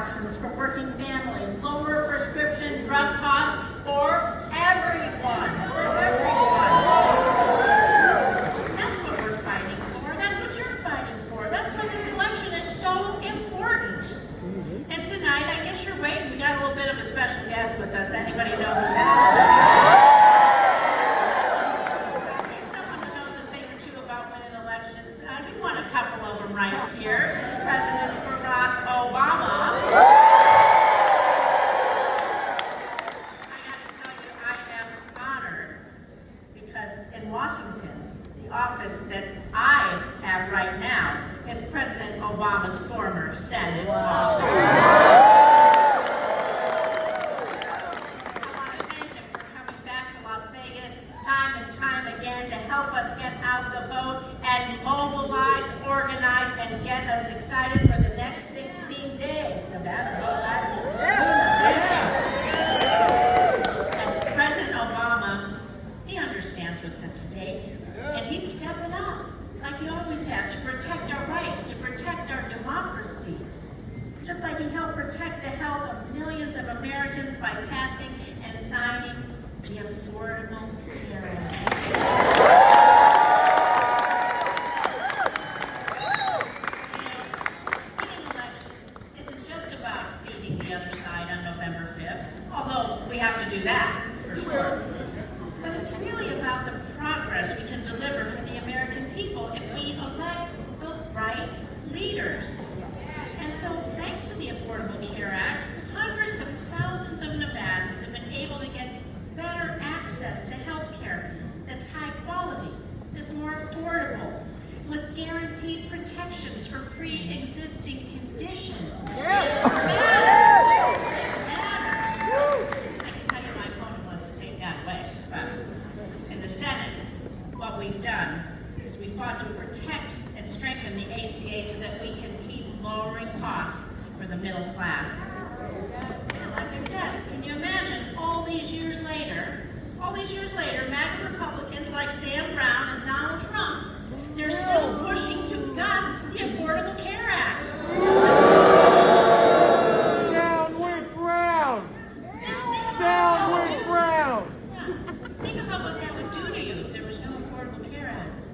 options for working families, lower prescription drug costs for everyone. That's what we're fighting for. That's what you're fighting for. That's why this election is so important. And tonight, I guess you're waiting. We got a little bit of a special guest with us. Anybody know who that is? Right here, President Barack Obama. I got to tell you, I am honored because in Washington, the office that I have right now is President Obama's former Senate office. Help us get out the vote and mobilize, organize, and get us excited for the next 16 days. Nevada, and President Obama, he understands what's at stake, and he's stepping up, like he always has, to protect our rights, to protect our democracy. Just like he helped protect the health of millions of Americans by passing and signing the Affordable Care Act. We have to do that, for sure. But it's really about the progress we can deliver for the American people if we elect the right leaders. And so, thanks to the Affordable Care Act, hundreds of thousands of Nevadans have been able to get better access to health care that's high quality, that's more affordable, with guaranteed protections for pre-existing conditions. It matters. In the Senate, what we've done is we fought to protect and strengthen the ACA so that we can keep lowering costs for the middle class. And like I said, can you imagine all these years later, MAGA Republicans like Sam Brown and Donald Trump, they're still pushing to gut the Affordable Care Act. Down with Brown! Down with Brown! Think about what that would do to you if there was no Affordable Care Act.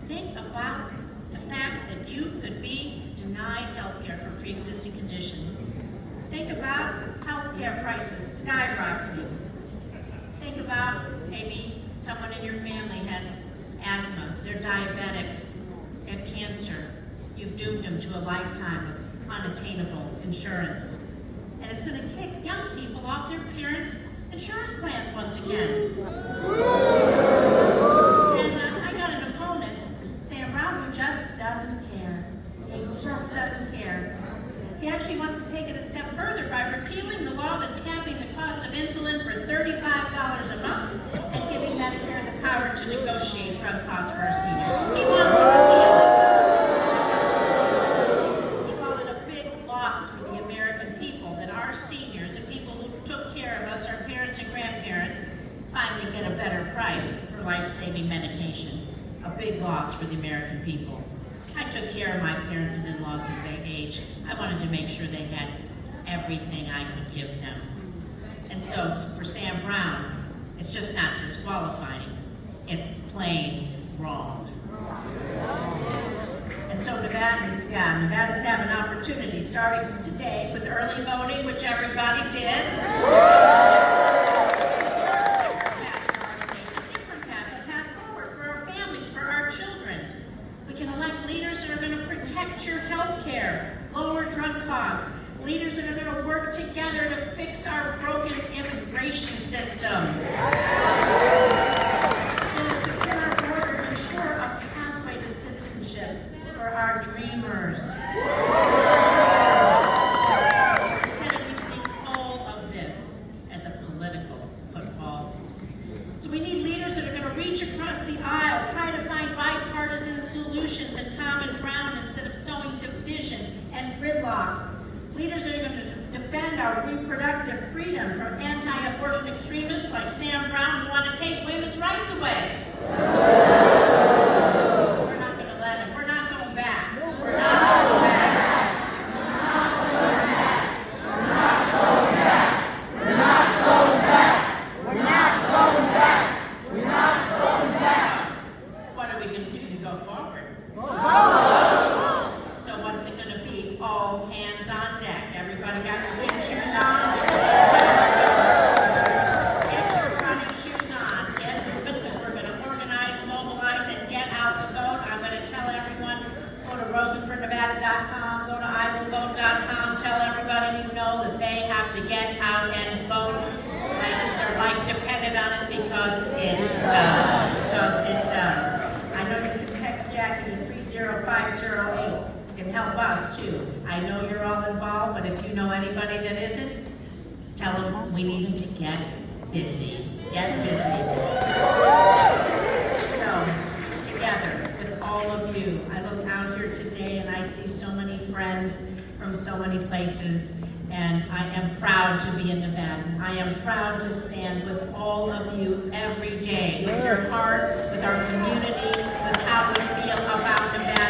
Think about the fact that you could be denied health care for pre-existing condition. Think about health care prices skyrocketing. Think about maybe someone in your family has asthma, they're diabetic, they have cancer. You've doomed them to a lifetime of unattainable insurance. And it's going to kick young people off their parents' insurance plans once again. And I got an opponent, Sam Brown, who just doesn't care. He just doesn't care. He actually wants to take it a step further by repealing the law that's capping the cost of insulin for $35 a month and giving Medicare the power to negotiate drug costs for our seniors. He wants to repeal it. He called it a big loss for the American people that our seniors, the people who took care of us, our parents and grandparents, finally get a better price for life-saving medication. A big loss for the American people. I took care of my parents and in-laws as they aged. I wanted to make sure they had everything I could give them. And so for Sam Brown, it's just not disqualifying. It's plain wrong. And so Nevadans have an opportunity starting today with early voting, which everybody did. Lower drug costs, leaders that are going to work together to fix our broken immigration system. And a secure border to ensure a pathway to citizenship for our dreamers. Instead of using all of this as a political football. So we need leaders that are going to reach across the aisle, try to find bipartisan solutions and common ground instead of sowing division and gridlock. Leaders that are going to defend our reproductive freedom from anti-abortion extremists like Sam Brown who want to take women's rights away. We're not going to let them. We're not going back. We're not going back. rosenfornevada.com, go to iwillvote.com, tell everybody you know that they have to get out and vote, like their life depended on it, because it does. Because it does. I know you can text Jackie to 30508. You can help us too. I know you're all involved, but if you know anybody that isn't, tell them we need them to get busy. Get busy. So, together with all of you, I look out here today and I see so many friends from so many places, and I am proud to be a Nevadan. I am proud to stand with all of you every day, with your heart, with our community, with how we feel about Nevada.